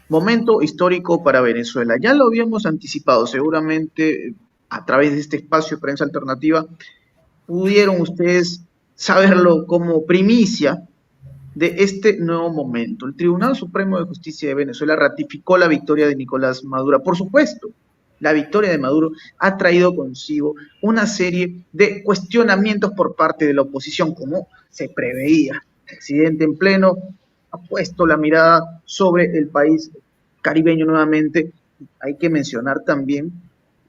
Momento histórico para Venezuela. Ya lo habíamos anticipado, seguramente a través de este espacio de prensa alternativa pudieron ustedes saberlo como primicia de este nuevo momento. El Tribunal Supremo de Justicia de Venezuela ratificó la victoria de Nicolás Maduro. Por supuesto, la victoria de Maduro ha traído consigo una serie de cuestionamientos por parte de la oposición, como se preveía. El presidente en pleno ha puesto la mirada sobre el país caribeño nuevamente. Hay que mencionar también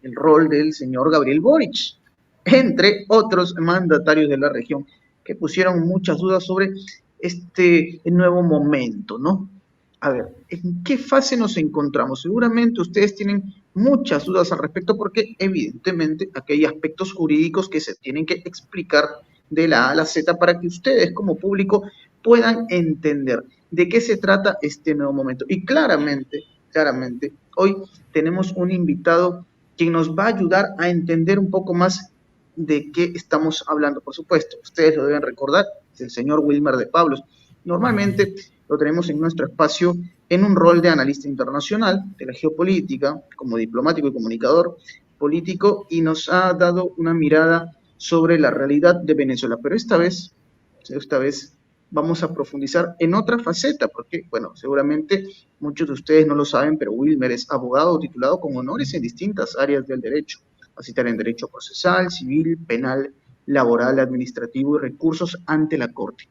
el rol del señor Gabriel Boric, entre otros mandatarios de la región, que pusieron muchas dudas sobre este nuevo momento, ¿no? A ver, ¿en qué fase nos encontramos? Seguramente ustedes tienen muchas dudas al respecto porque evidentemente aquí hay aspectos jurídicos que se tienen que explicar de la A a la Z para que ustedes como público puedan entender de qué se trata este nuevo momento. Y claramente, hoy tenemos un invitado quien nos va a ayudar a entender un poco más de qué estamos hablando. Por supuesto, ustedes lo deben recordar, es el señor Wilmer de Pablos. Normalmente lo tenemos en nuestro espacio en un rol de analista internacional de la geopolítica, como diplomático y comunicador político, y nos ha dado una mirada sobre la realidad de Venezuela. Pero esta vez vamos a profundizar en otra faceta, porque, bueno, seguramente muchos de ustedes no lo saben, pero Wilmer es abogado titulado con honores en distintas áreas del derecho, así en derecho procesal, civil, penal, laboral, administrativo y recursos ante la Corte.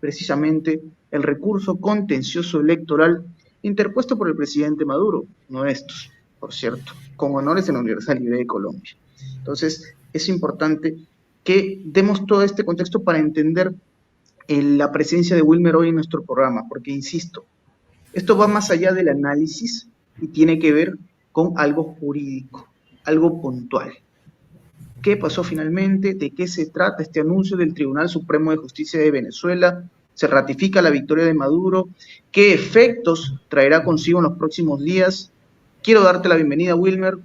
Precisamente el recurso contencioso electoral interpuesto por el presidente Maduro, no estos, por cierto, con honores en la Universidad Libre de Colombia. Entonces, es importante que demos todo este contexto para entender la presencia de Wilmer hoy en nuestro programa, porque insisto, esto va más allá del análisis y tiene que ver con algo jurídico, algo puntual. ¿Qué pasó finalmente? ¿De qué se trata este anuncio del Tribunal Supremo de Justicia de Venezuela? ¿Se ratifica la victoria de Maduro? ¿Qué efectos traerá consigo en los próximos días? Quiero darte la bienvenida, Wilmer.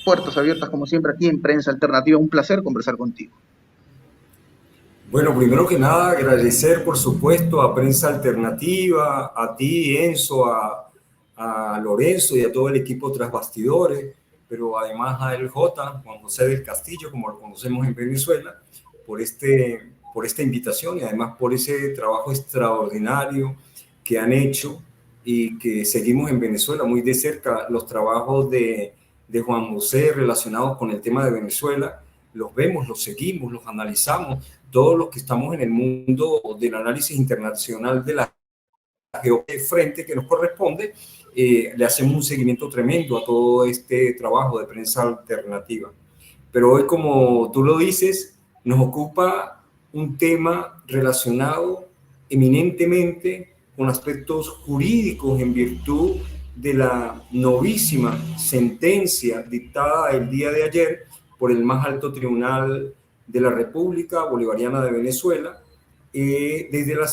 Puertas abiertas, como siempre, aquí en Prensa Alternativa. Un placer conversar contigo. Bueno, primero que nada, agradecer, por supuesto, a Prensa Alternativa, a ti, Enzo, a Lorenzo y a todo el equipo tras bastidores, pero además a el Juan José del Castillo, como lo conocemos en Venezuela, por esta invitación y además por ese trabajo extraordinario que han hecho y que seguimos en Venezuela muy de cerca. Los trabajos de Juan José relacionados con el tema de Venezuela, los vemos, los seguimos, los analizamos. Todos los que estamos en el mundo del análisis internacional de la frente que nos corresponde, le hacemos un seguimiento tremendo a todo este trabajo de prensa alternativa. Pero hoy, como tú lo dices, nos ocupa un tema relacionado eminentemente con aspectos jurídicos en virtud de la novísima sentencia dictada el día de ayer por el más alto tribunal de la República Bolivariana de Venezuela, desde la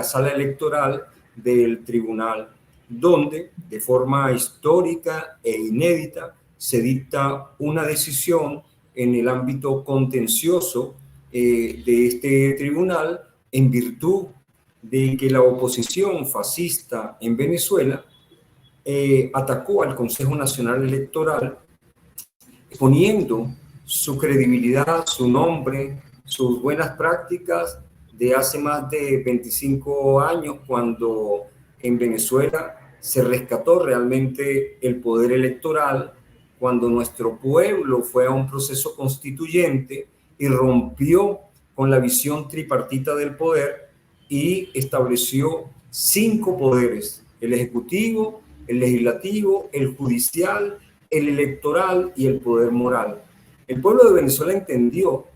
sala electoral del tribunal, donde de forma histórica e inédita se dicta una decisión en el ámbito contencioso de este tribunal en virtud de que la oposición fascista en Venezuela atacó al Consejo Nacional Electoral poniendo su credibilidad, su nombre, sus buenas prácticas de hace más de 25 años, cuando en Venezuela se rescató realmente el poder electoral, cuando nuestro pueblo fue a un proceso constituyente y rompió con la visión tripartita del poder y estableció 5 poderes: el ejecutivo, el legislativo, el judicial, el electoral y el poder moral. El pueblo de Venezuela entendió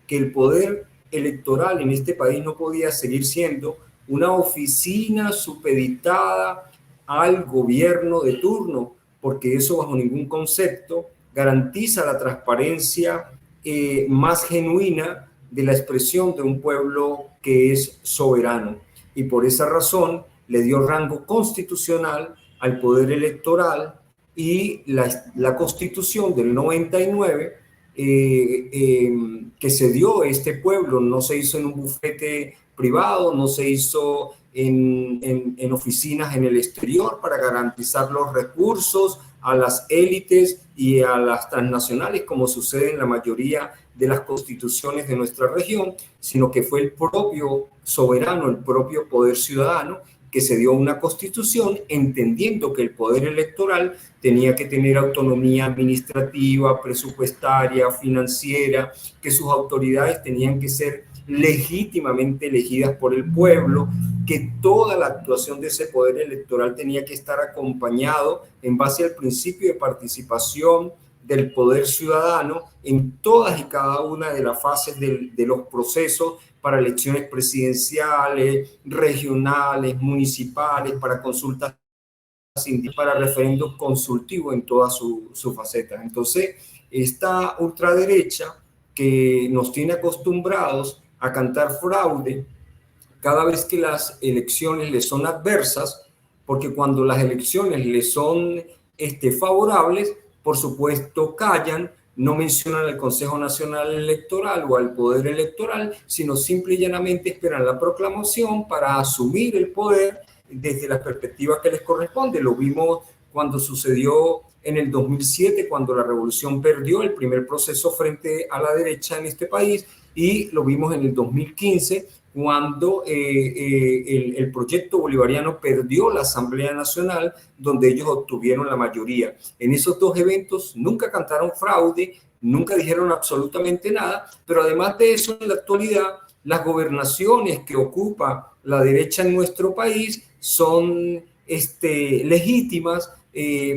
que el poder electoral en este país no podía seguir siendo una oficina supeditada al gobierno de turno, porque eso bajo ningún concepto garantiza la transparencia más genuina de la expresión de un pueblo que es soberano. Y por esa razón le dio rango constitucional al poder electoral, y la Constitución del 99 que se dio a este pueblo no se hizo en un bufete privado, no se hizo en oficinas en el exterior para garantizar los recursos a las élites y a las transnacionales, como sucede en la mayoría de las constituciones de nuestra región, sino que fue el propio soberano, el propio poder ciudadano, que se dio una constitución entendiendo que el poder electoral tenía que tener autonomía administrativa, presupuestaria, financiera, que sus autoridades tenían que ser legítimamente elegidas por el pueblo, que toda la actuación de ese poder electoral tenía que estar acompañado en base al principio de participación del poder ciudadano en todas y cada una de las fases de los procesos para elecciones presidenciales, regionales, municipales, para consultas, para referendos consultivos en todas sus facetas. Entonces, esta ultraderecha que nos tiene acostumbrados a cantar fraude cada vez que las elecciones le son adversas, porque cuando las elecciones le son favorables, por supuesto callan, no mencionan al Consejo Nacional Electoral o al Poder Electoral, sino simple y llanamente esperan la proclamación para asumir el poder desde la perspectiva que les corresponde. Lo vimos cuando sucedió en el 2007, cuando la revolución perdió el primer proceso frente a la derecha en este país, y lo vimos en el 2015, cuando el proyecto bolivariano perdió la Asamblea Nacional, donde ellos obtuvieron la mayoría. En esos dos eventos nunca cantaron fraude, nunca dijeron absolutamente nada, pero además de eso, en la actualidad, las gobernaciones que ocupa la derecha en nuestro país son legítimas,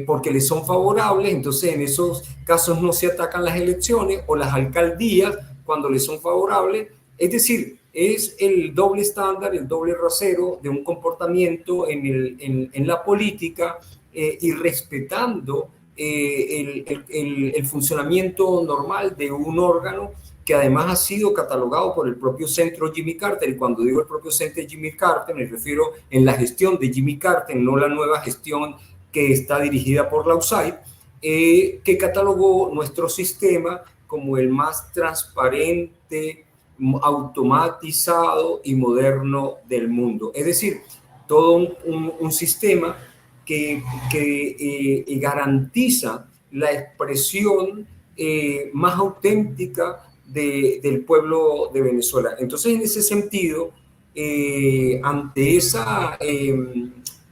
porque les son favorables. Entonces en esos casos no se atacan las elecciones o las alcaldías cuando les son favorables. Es decir, es el doble estándar, el doble rasero de un comportamiento en la política, y respetando el funcionamiento normal de un órgano que además ha sido catalogado por el propio centro Jimmy Carter. Y cuando digo el propio centro Jimmy Carter, me refiero en la gestión de Jimmy Carter, no la nueva gestión que está dirigida por la USAID, que catalogó nuestro sistema como el más transparente, automatizado y moderno del mundo. Es decir, todo un sistema que garantiza la expresión más auténtica del pueblo de Venezuela. Entonces, en ese sentido, ante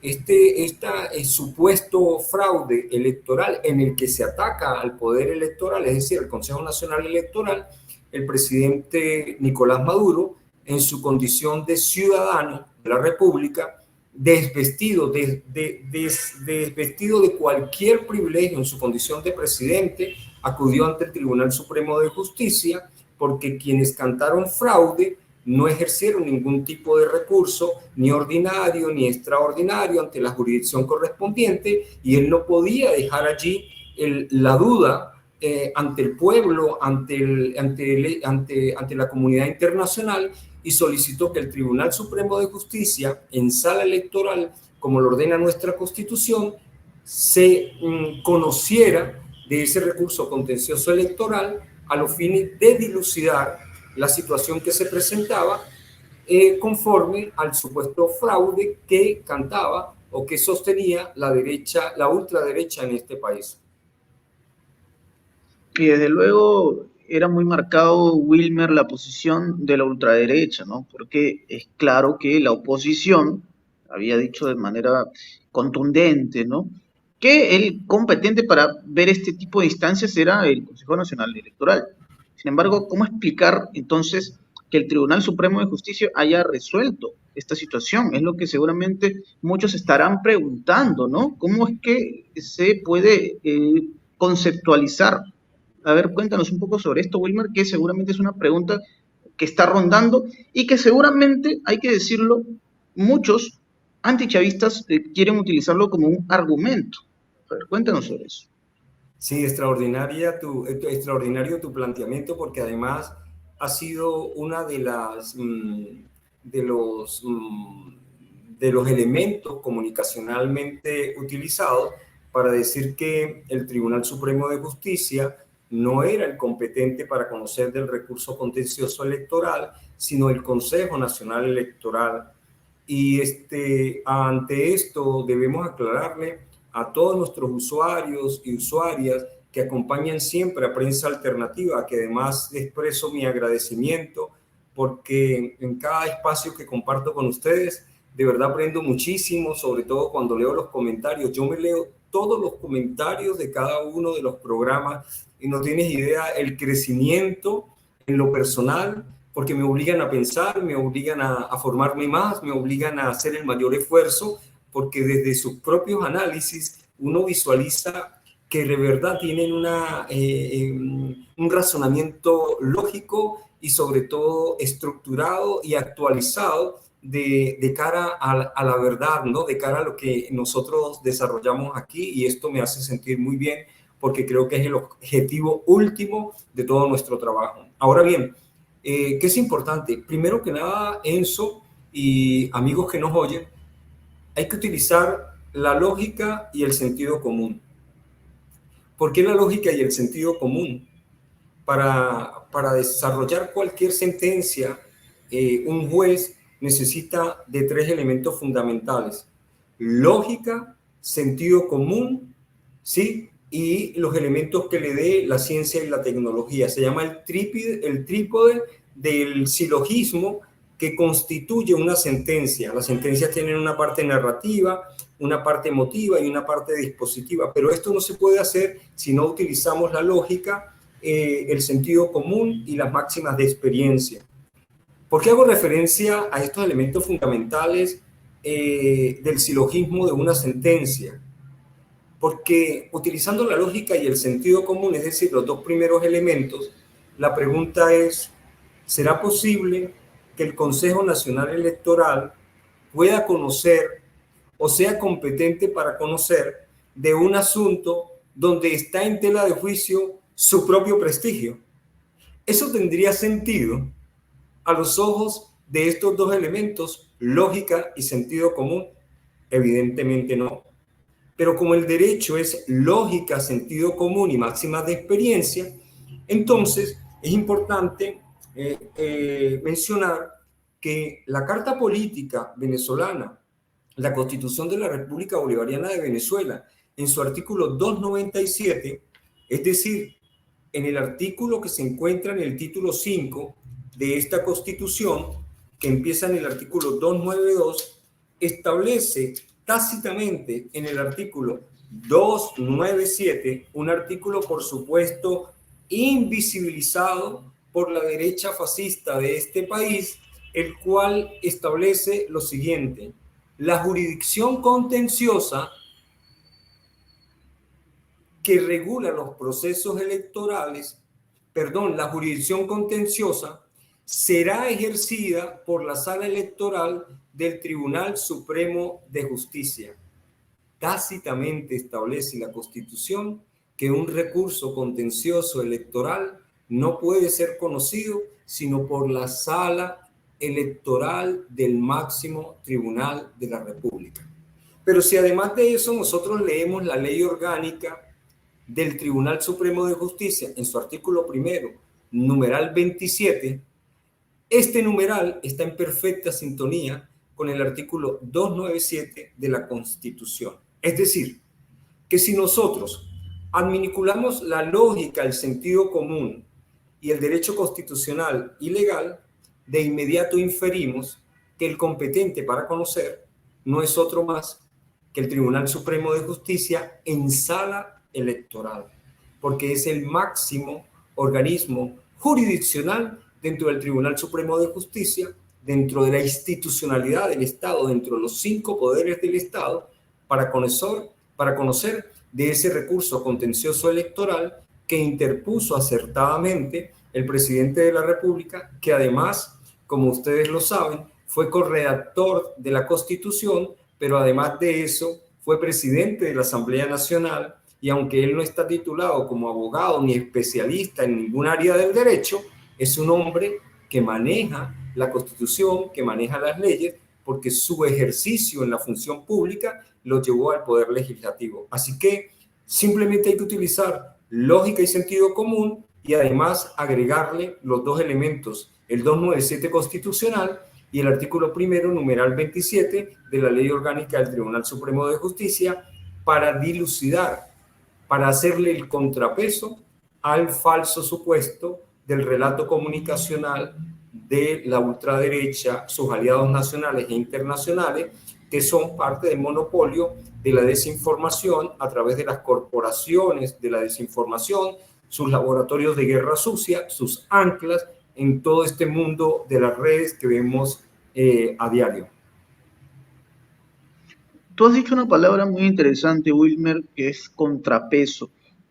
este supuesto fraude electoral en el que se ataca al poder electoral, es decir, al Consejo Nacional Electoral, el presidente Nicolás Maduro, en su condición de ciudadano de la República, desvestido de cualquier privilegio en su condición de presidente, acudió ante el Tribunal Supremo de Justicia, porque quienes cantaron fraude no ejercieron ningún tipo de recurso, ni ordinario ni extraordinario, ante la jurisdicción correspondiente, y él no podía dejar allí la duda ante el pueblo, ante la comunidad internacional, y solicitó que el Tribunal Supremo de Justicia, en sala electoral, como lo ordena nuestra Constitución, se conociera de ese recurso contencioso electoral a los fines de dilucidar la situación que se presentaba, conforme al supuesto fraude que cantaba o que sostenía la derecha, la ultraderecha en este país. Y desde luego era muy marcado, Wilmer, la posición de la ultraderecha, ¿no? Porque es claro que la oposición había dicho de manera contundente, ¿no?, que el competente para ver este tipo de instancias era el Consejo Nacional Electoral. Sin embargo, ¿cómo explicar entonces que el Tribunal Supremo de Justicia haya resuelto esta situación? Es lo que seguramente muchos estarán preguntando, ¿no? ¿Cómo es que se puede conceptualizar? A ver, cuéntanos un poco sobre esto, Wilmer, que seguramente es una pregunta que está rondando y que seguramente, hay que decirlo, muchos antichavistas quieren utilizarlo como un argumento. A ver, cuéntanos sobre eso. Sí, extraordinario tu planteamiento, porque además ha sido una de los elementos comunicacionalmente utilizados para decir que el Tribunal Supremo de Justicia no era el competente para conocer del recurso contencioso electoral, sino el Consejo Nacional Electoral. Y ante esto debemos aclararle a todos nuestros usuarios y usuarias que acompañan siempre a Prensa Alternativa, que además expreso mi agradecimiento porque en cada espacio que comparto con ustedes, de verdad aprendo muchísimo, sobre todo cuando leo los comentarios. Yo me leo todos los comentarios de cada uno de los programas y no tienes idea el crecimiento en lo personal, porque me obligan a pensar, me obligan a formarme más, me obligan a hacer el mayor esfuerzo, porque desde sus propios análisis uno visualiza que de verdad tienen un razonamiento lógico y sobre todo estructurado y actualizado de cara a la verdad, ¿no? De cara a lo que nosotros desarrollamos aquí, y esto me hace sentir muy bien porque creo que es el objetivo último de todo nuestro trabajo. Ahora bien, ¿qué es importante? Primero que nada, Enzo y amigos que nos oyen, hay que utilizar la lógica y el sentido común. ¿Por qué la lógica y el sentido común? Para desarrollar cualquier sentencia, un juez necesita de 3 elementos fundamentales: lógica, sentido común, ¿sí? Y los elementos que le dé la ciencia y la tecnología. Se llama el trípode del silogismo que constituye una sentencia. Las sentencias tienen una parte narrativa, una parte emotiva y una parte dispositiva, pero esto no se puede hacer si no utilizamos la lógica, el sentido común y las máximas de experiencia. ¿Por qué hago referencia a estos elementos fundamentales del silogismo de una sentencia? Porque utilizando la lógica y el sentido común, es decir, los 2 primeros elementos, la pregunta es: ¿será posible que el Consejo Nacional Electoral pueda conocer o sea competente para conocer de un asunto donde está en tela de juicio su propio prestigio? ¿Eso tendría sentido a los ojos de estos 2 elementos, lógica y sentido común? Evidentemente no. Pero como el derecho es lógica, sentido común y máximas de experiencia, entonces es importante mencionar que la Carta Política venezolana, la Constitución de la República Bolivariana de Venezuela, en su artículo 297, es decir, en el artículo que se encuentra en el título 5 de esta Constitución, que empieza en el artículo 292, establece tácitamente en el artículo 297, un artículo, por supuesto, invisibilizado por la derecha fascista de este país, el cual establece lo siguiente: la jurisdicción contenciosa que regula los procesos electorales, la jurisdicción contenciosa será ejercida por la Sala Electoral del Tribunal Supremo de Justicia. Tácitamente establece la Constitución que un recurso contencioso electoral no puede ser conocido sino por la Sala Electoral del máximo Tribunal de la República. Pero si además de eso nosotros leemos la Ley Orgánica del Tribunal Supremo de Justicia en su artículo 1, numeral 27, este numeral está en perfecta sintonía con el artículo 297 de la Constitución. Es decir, que si nosotros adminculamos la lógica, el sentido común y el derecho constitucional y legal, de inmediato inferimos que el competente para conocer no es otro más que el Tribunal Supremo de Justicia en sala electoral, porque es el máximo organismo jurisdiccional dentro del Tribunal Supremo de Justicia, dentro de la institucionalidad del Estado, dentro de los 5 poderes del Estado, para conocer de ese recurso contencioso electoral que interpuso acertadamente el presidente de la República, que además, como ustedes lo saben, fue corredactor de la Constitución, pero además de eso fue presidente de la Asamblea Nacional, y aunque él no está titulado como abogado ni especialista en ningún área del derecho, es un hombre que maneja la Constitución, que maneja las leyes, porque su ejercicio en la función pública lo llevó al Poder Legislativo. Así que simplemente hay que utilizar lógica y sentido común y además agregarle los 2 elementos, el 297 constitucional y el artículo primero, numeral 27 de la Ley Orgánica del Tribunal Supremo de Justicia, para dilucidar, para hacerle el contrapeso al falso supuesto del relato comunicacional de la ultraderecha, sus aliados nacionales e internacionales, que son parte del monopolio de la desinformación a través de las corporaciones de la desinformación, sus laboratorios de guerra sucia, sus anclas en todo este mundo de las redes que vemos a diario. Tú has dicho una palabra muy interesante, Wilmer, que es contrapeso.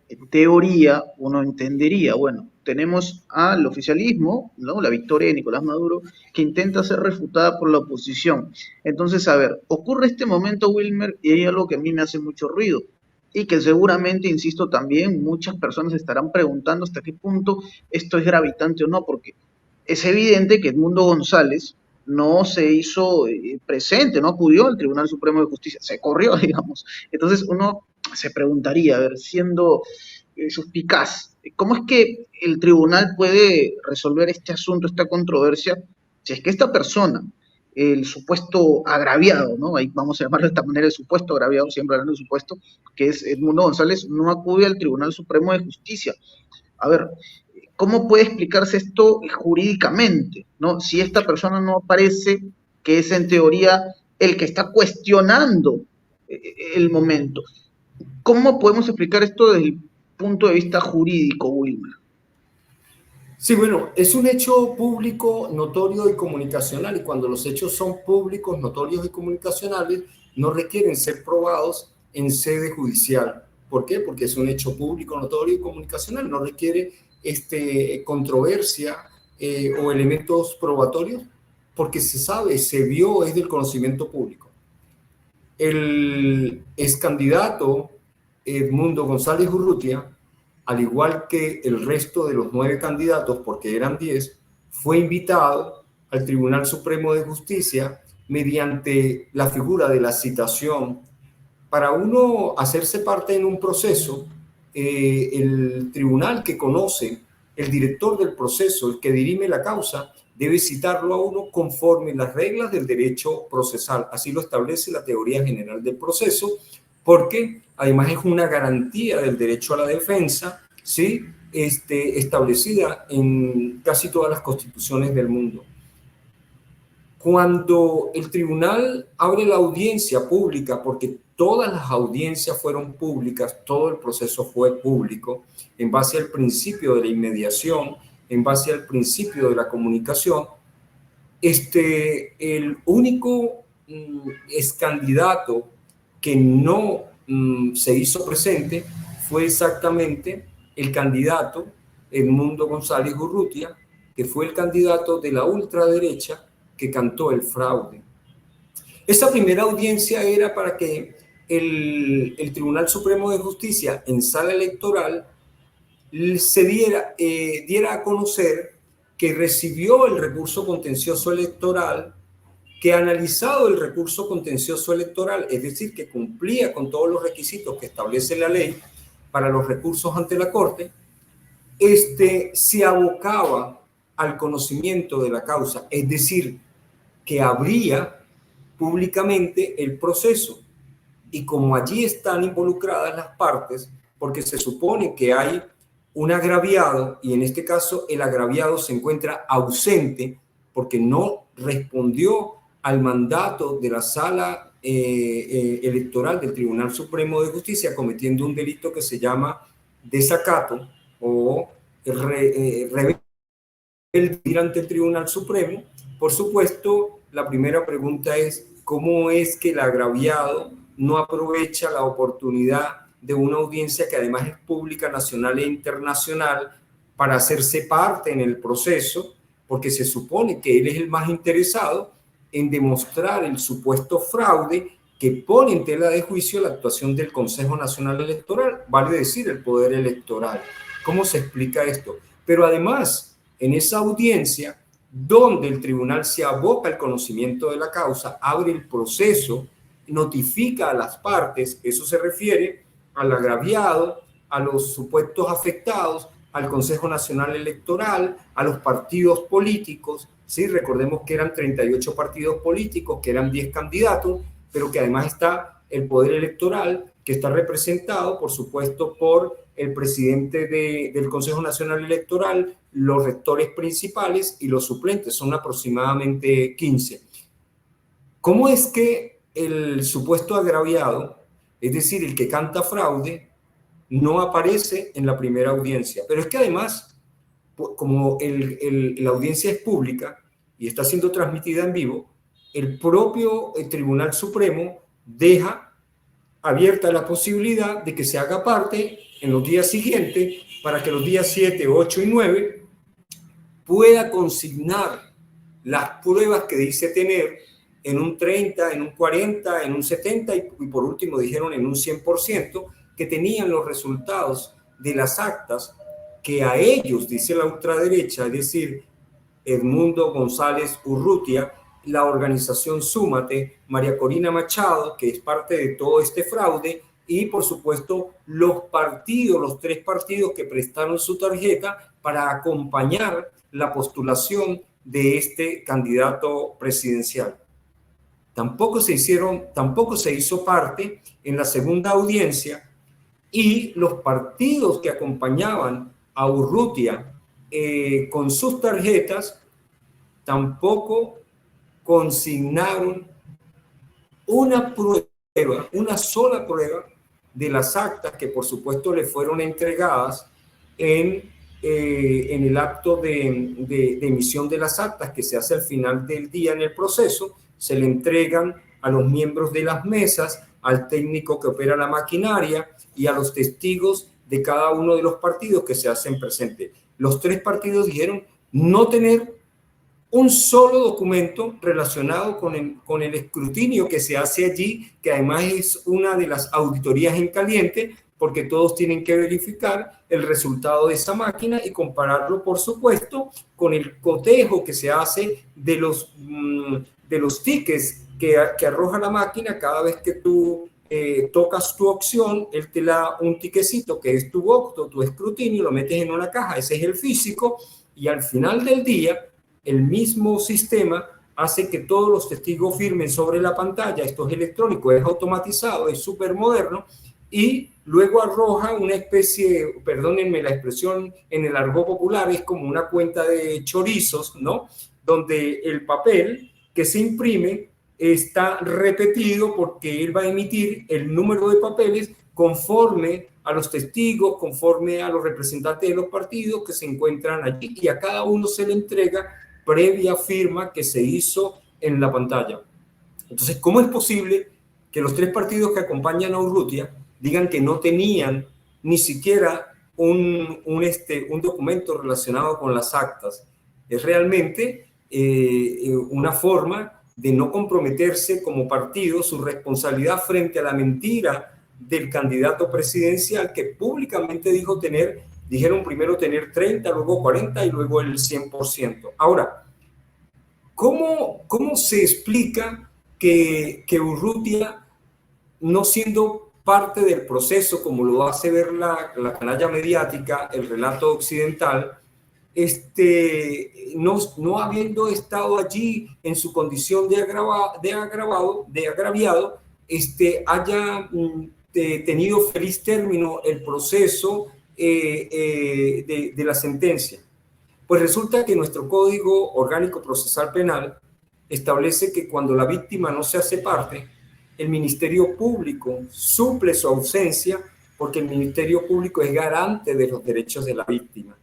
En teoría, uno entendería, bueno, tenemos al oficialismo, ¿no? La victoria de Nicolás Maduro, que intenta ser refutada por la oposición. Entonces, a ver, ocurre este momento, Wilmer, y hay algo que a mí me hace mucho ruido y que seguramente, insisto, también muchas personas estarán preguntando hasta qué punto esto es gravitante o no, porque es evidente que Edmundo González no se hizo presente, no acudió al Tribunal Supremo de Justicia, se corrió, digamos. Entonces uno se preguntaría, a ver, siendo suspicaz, ¿cómo es que el tribunal puede resolver este asunto, esta controversia, si es que esta persona, el supuesto agraviado, ¿no? Ahí vamos a llamarlo de esta manera, el supuesto agraviado, siempre hablando del supuesto, que es Edmundo González, no acude al Tribunal Supremo de Justicia? A ver, ¿cómo puede explicarse esto jurídicamente? ¿No? Si esta persona no aparece, que es en teoría el que está cuestionando el momento. ¿Cómo podemos explicar esto desde el punto de vista jurídico, Wilmer? Sí, bueno, es un hecho público, notorio y comunicacional, y cuando los hechos son públicos, notorios y comunicacionales, no requieren ser probados en sede judicial. ¿Por qué? Porque es un hecho público, notorio y comunicacional, no requiere controversia o elementos probatorios, porque se sabe, se vio, es del conocimiento público. El ex candidato Edmundo González Urrutia, al igual que el resto de los 9 candidatos, porque eran 10, fue invitado al Tribunal Supremo de Justicia mediante la figura de la citación. Para uno hacerse parte en un proceso, el tribunal que conoce, el director del proceso, el que dirime la causa, debe citarlo a uno conforme las reglas del derecho procesal. Así lo establece la teoría general del proceso, porque además es una garantía del derecho a la defensa, ¿sí? Establecida en casi todas las constituciones del mundo. Cuando el tribunal abre la audiencia pública, porque todas las audiencias fueron públicas, todo el proceso fue público, en base al principio de la inmediación, en base al principio de la comunicación, el único ex candidato que no se hizo presente fue exactamente el candidato Edmundo González Urrutia, que fue el candidato de la ultraderecha que cantó el fraude. Esa primera audiencia era para que el Tribunal Supremo de Justicia en sala electoral se diera a conocer que recibió el recurso contencioso electoral, que analizado el recurso contencioso electoral, es decir, que cumplía con todos los requisitos que establece la ley para los recursos ante la Corte, se abocaba al conocimiento de la causa, es decir, que abría públicamente el proceso. Y como allí están involucradas las partes, porque se supone que hay un agraviado, y en este caso el agraviado se encuentra ausente porque no respondió al mandato de la sala electoral del Tribunal Supremo de Justicia, cometiendo un delito que se llama desacato o rebelión ante el Tribunal Supremo. Por supuesto, la primera pregunta es, ¿cómo es que el agraviado no aprovecha la oportunidad de una audiencia que además es pública, nacional e internacional, para hacerse parte en el proceso? Porque se supone que él es el más interesado en demostrar el supuesto fraude que pone en tela de juicio la actuación del Consejo Nacional Electoral, vale decir, el poder electoral. ¿Cómo se explica esto? Pero además, en esa audiencia, donde el tribunal se aboca al conocimiento de la causa, abre el proceso, notifica a las partes, eso se refiere al agraviado, a los supuestos afectados, al Consejo Nacional Electoral, a los partidos políticos, ¿sí? Recordemos que eran 38 partidos políticos, que eran 10 candidatos, pero que además está el poder electoral, que está representado, por supuesto, por el presidente del Consejo Nacional Electoral, los rectores principales y los suplentes, son aproximadamente 15. ¿Cómo es que el supuesto agraviado, es decir, el que canta fraude, no aparece en la primera audiencia? Pero es que además, como la audiencia es pública y está siendo transmitida en vivo, el propio Tribunal Supremo deja abierta la posibilidad de que se haga parte en los días siguientes para que los días 7, 8 y 9 pueda consignar las pruebas que dice tener en un 30, en un 40, en un 70 y por último dijeron en un 100%, que tenían los resultados de las actas que a ellos, dice la ultraderecha, es decir, Edmundo González Urrutia, la organización Súmate, María Corina Machado, que es parte de todo este fraude, y por supuesto los partidos, los 3 partidos que prestaron su tarjeta para acompañar la postulación de este candidato presidencial. Tampoco se hizo parte en la segunda audiencia, y los partidos que acompañaban a Urrutia con sus tarjetas tampoco consignaron una prueba, una sola prueba de las actas que por supuesto le fueron entregadas en el acto de emisión de las actas que se hace al final del día en el proceso. Se le entregan a los miembros de las mesas, al técnico que opera la maquinaria y a los testigos de cada uno de los partidos que se hacen presentes. Los 3 partidos dijeron no tener un solo documento relacionado con el escrutinio que se hace allí, que además es una de las auditorías en caliente, porque todos tienen que verificar el resultado de esa máquina y compararlo, por supuesto, con el cotejo que se hace de los tickets que arroja la máquina cada vez que tú tocas tu opción. Él te da un tiquecito que es tu voto, tu escrutinio, lo metes en una caja, ese es el físico, y al final del día el mismo sistema hace que todos los testigos firmen sobre la pantalla. Esto es electrónico, es automatizado, es súper moderno, y luego arroja una especie, perdónenme la expresión en el argot popular, es como una cuenta de chorizos, ¿no? Donde el papel que se imprime está repetido porque él va a emitir el número de papeles conforme a los testigos, conforme a los representantes de los partidos que se encuentran allí, y a cada uno se le entrega previa firma que se hizo en la pantalla. Entonces, ¿cómo es posible que los 3 partidos que acompañan a Urrutia digan que no tenían ni siquiera un documento relacionado con las actas? Es realmente una forma de no comprometerse como partido su responsabilidad frente a la mentira del candidato presidencial, que públicamente dijeron primero tener 30, luego 40 y luego el 100%. Ahora, ¿cómo se explica que Urrutia, no siendo parte del proceso, como lo hace ver la canalla mediática, el relato occidental, no habiendo estado allí en su condición de agraviado, haya tenido feliz término el proceso de la sentencia? Pues resulta que nuestro Código Orgánico Procesal Penal establece que cuando la víctima no se hace parte, el Ministerio Público suple su ausencia, porque el Ministerio Público es garante de los derechos de la víctima.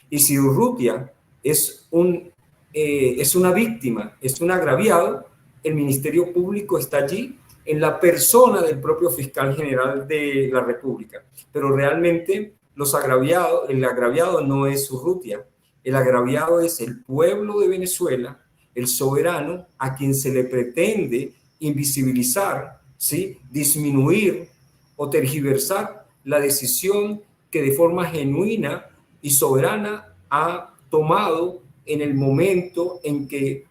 Y si Urrutia es una víctima, es un agraviado, el Ministerio Público está allí en la persona del propio fiscal general de la República. Pero realmente el agraviado no es Urrutia. El agraviado es el pueblo de Venezuela, el soberano, a quien se le pretende invisibilizar, ¿sí?, disminuir o tergiversar la decisión que de forma genuina y soberana ha tomado en el momento en que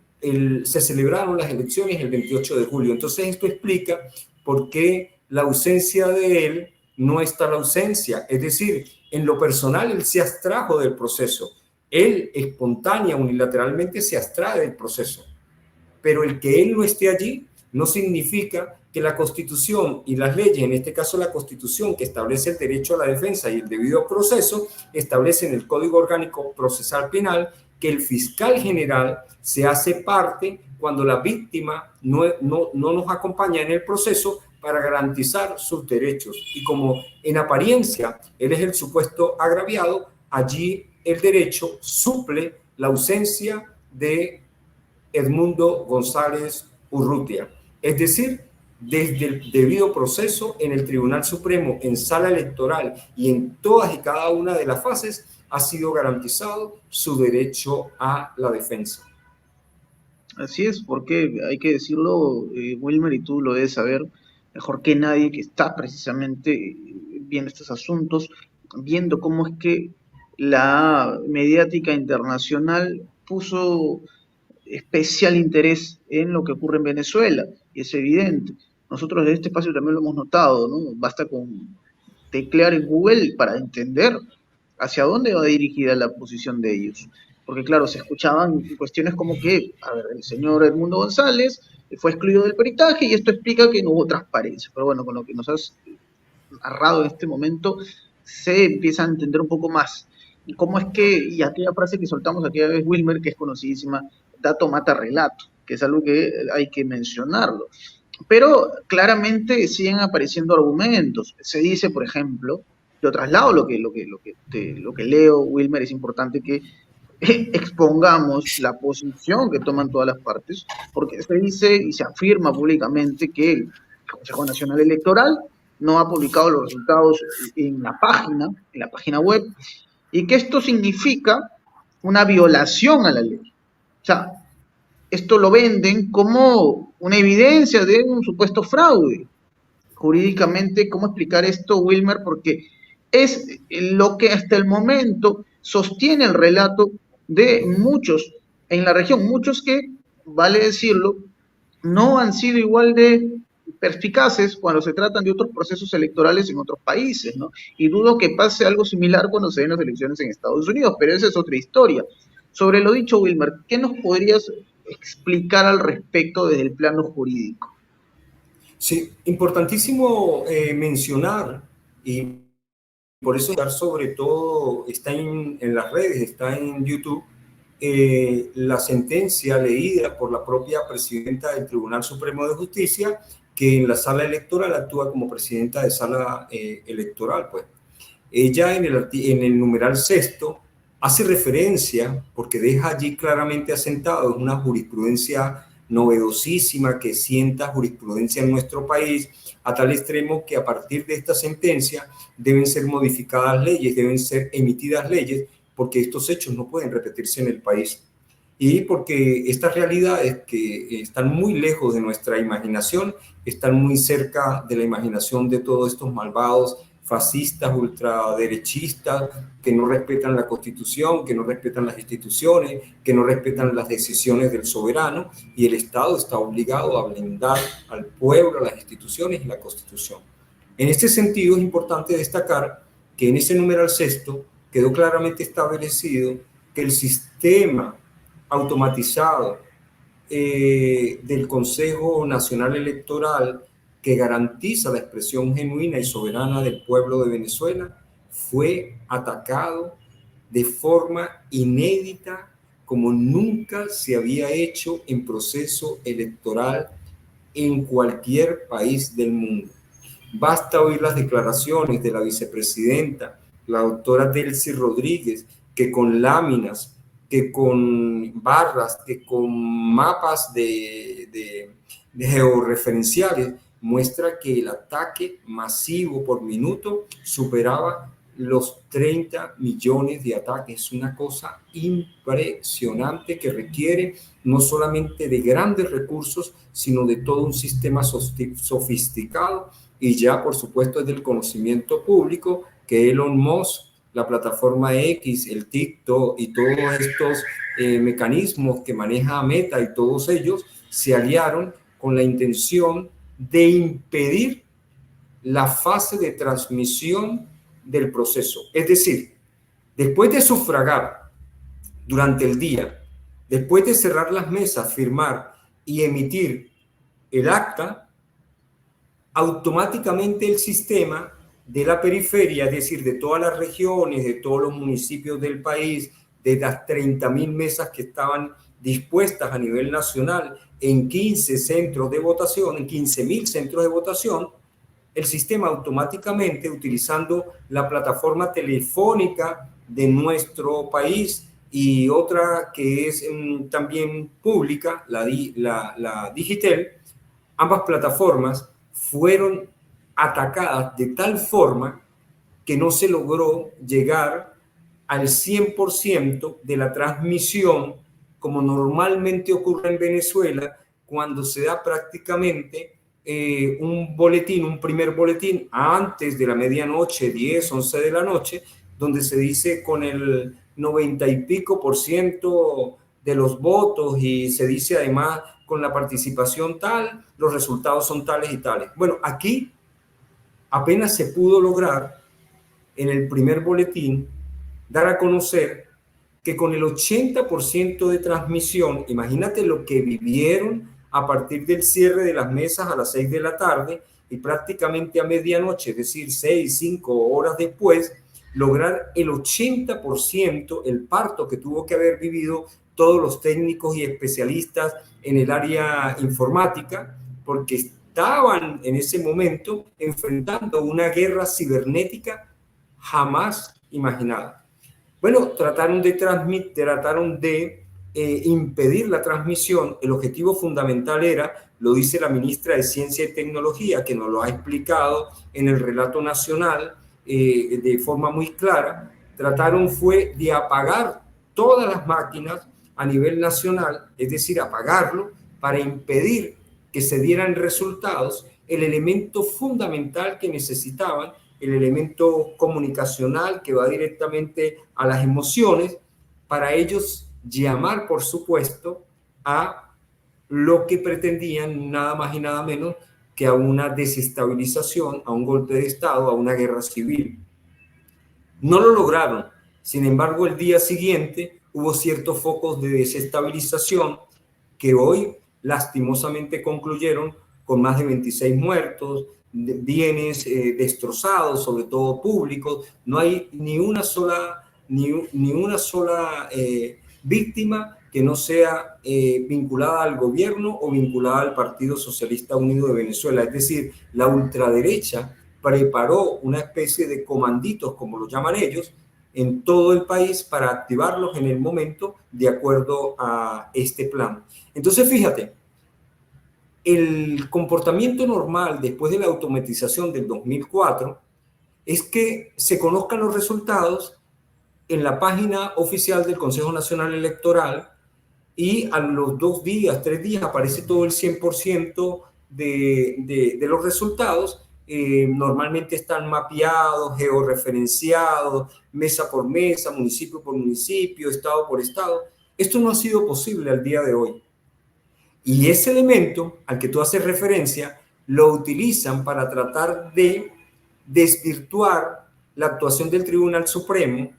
se celebraron las elecciones el 28 de julio. Entonces esto explica por qué la ausencia de él no está la ausencia. Es decir, en lo personal él se abstrajo del proceso, Él espontánea, unilateralmente se abstrae del proceso. Pero el que él no esté allí no significa que la Constitución y las leyes, en este caso la Constitución que establece el derecho a la defensa y el debido proceso, establece en el Código Orgánico Procesal Penal que el fiscal general se hace parte cuando la víctima no nos acompaña en el proceso para garantizar sus derechos. Y como en apariencia él es el supuesto agraviado, allí el derecho suple la ausencia de Edmundo González Urrutia. Es decir, desde el debido proceso en el Tribunal Supremo, en sala electoral y en todas y cada una de las fases, ha sido garantizado su derecho a la defensa. Así es, porque hay que decirlo, Wilmer, y tú lo debes saber mejor que nadie, que está precisamente viendo estos asuntos, viendo cómo es que la mediática internacional puso especial interés en lo que ocurre en Venezuela, y es evidente. Nosotros de este espacio también lo hemos notado, ¿no? Basta con teclear en Google para entender hacia dónde va dirigida la posición de ellos. Porque claro, se escuchaban cuestiones como que, a ver, el señor Edmundo González fue excluido del peritaje y esto explica que no hubo transparencia. Pero bueno, con lo que nos has narrado en este momento, se empieza a entender un poco más. Y cómo es que, y aquella frase que soltamos aquella vez, Wilmer, que es conocidísima, dato mata relato, que es algo que hay que mencionarlo. Pero claramente siguen apareciendo argumentos. Se dice, por ejemplo, yo traslado lo que leo, Wilmer, es importante que expongamos la posición que toman todas las partes, porque se dice y se afirma públicamente que el Consejo Nacional Electoral no ha publicado los resultados en la página web, y que esto significa una violación a la ley. O sea, esto lo venden como una evidencia de un supuesto fraude. Jurídicamente, ¿cómo explicar esto, Wilmer? Porque es lo que hasta el momento sostiene el relato de muchos en la región, muchos que, vale decirlo, no han sido igual de perspicaces cuando se tratan de otros procesos electorales en otros países, ¿no? Y dudo que pase algo similar cuando se den las elecciones en Estados Unidos, pero esa es otra historia. Sobre lo dicho, Wilmer, ¿qué nos podrías explicar al respecto desde el plano jurídico? Sí, importantísimo mencionar, y por eso sobre todo está en las redes, está en YouTube, la sentencia leída por la propia presidenta del Tribunal Supremo de Justicia, que en la sala electoral actúa como presidenta de sala electoral. Pues ella en el numeral sexto hace referencia, porque deja allí claramente asentado una jurisprudencia novedosísima que sienta jurisprudencia en nuestro país, a tal extremo que a partir de esta sentencia deben ser modificadas leyes, deben ser emitidas leyes, porque estos hechos no pueden repetirse en el país. Y porque estas realidades que están muy lejos de nuestra imaginación, están muy cerca de la imaginación de todos estos malvados fascistas, ultraderechistas, que no respetan la Constitución, que no respetan las instituciones, que no respetan las decisiones del soberano, y el Estado está obligado a blindar al pueblo, a las instituciones y la Constitución. En este sentido, es importante destacar que en ese numeral sexto quedó claramente establecido que el sistema automatizado del Consejo Nacional Electoral, que garantiza la expresión genuina y soberana del pueblo de Venezuela, fue atacado de forma inédita como nunca se había hecho en proceso electoral en cualquier país del mundo. Basta oír las declaraciones de la vicepresidenta, la doctora Delcy Rodríguez, que con láminas, que con barras, que con mapas de georreferenciales, muestra que el ataque masivo por minuto superaba los 30 millones de ataques. Es una cosa impresionante que requiere no solamente de grandes recursos, sino de todo un sistema sofisticado, y ya por supuesto es del conocimiento público que Elon Musk, la plataforma X, el TikTok y todos estos mecanismos que maneja Meta y todos ellos se aliaron con la intención de impedir la fase de transmisión del proceso. Es decir, después de sufragar durante el día, después de cerrar las mesas, firmar y emitir el acta, automáticamente el sistema de la periferia, es decir, de todas las regiones, de todos los municipios del país, de las 30.000 mesas que estaban dispuestas a nivel nacional en 15 centros de votación, en 15.000 centros de votación, el sistema automáticamente, utilizando la plataforma telefónica de nuestro país y otra que es también pública, la Digitel, ambas plataformas fueron atacadas de tal forma que no se logró llegar al 100% de la transmisión, como normalmente ocurre en Venezuela, cuando se da prácticamente un boletín, un primer boletín antes de la medianoche, 10, 11 de la noche, donde se dice con el 90 y pico % de los votos y se dice además con la participación tal, los resultados son tales y tales. Bueno, aquí apenas se pudo lograr en el primer boletín dar a conocer que con el 80% de transmisión, imagínate lo que vivieron a partir del cierre de las mesas a las 6 de la tarde y prácticamente a medianoche, es decir, 6, 5 horas después, lograr el 80%, el parto que tuvo que haber vivido todos los técnicos y especialistas en el área informática, porque estaban en ese momento enfrentando una guerra cibernética jamás imaginada. Bueno, trataron de impedir la transmisión. El objetivo fundamental era, lo dice la ministra de Ciencia y Tecnología, que nos lo ha explicado en el relato nacional de forma muy clara, fue de apagar todas las máquinas a nivel nacional, es decir, apagarlo para impedir que se dieran resultados, el elemento fundamental que necesitaban, el elemento comunicacional que va directamente a las emociones, para ellos llamar, por supuesto, a lo que pretendían nada más y nada menos que a una desestabilización, a un golpe de Estado, a una guerra civil. No lo lograron. Sin embargo, el día siguiente hubo ciertos focos de desestabilización que hoy lastimosamente concluyeron con más de 26 muertos, bienes destrozados, sobre todo públicos. No hay ni una sola víctima que no sea vinculada al gobierno o vinculada al Partido Socialista Unido de Venezuela. Es decir, la ultraderecha preparó una especie de comanditos, como lo llaman ellos, en todo el país para activarlos en el momento de acuerdo a este plan. Entonces, fíjate, el comportamiento normal después de la automatización del 2004 es que se conozcan los resultados en la página oficial del Consejo Nacional Electoral y a los 2 días, 3 días aparece todo el 100% de los resultados. Normalmente están mapeados, georreferenciados, mesa por mesa, municipio por municipio, estado por estado. Esto no ha sido posible al día de hoy. Y ese elemento al que tú haces referencia lo utilizan para tratar de desvirtuar la actuación del Tribunal Supremo,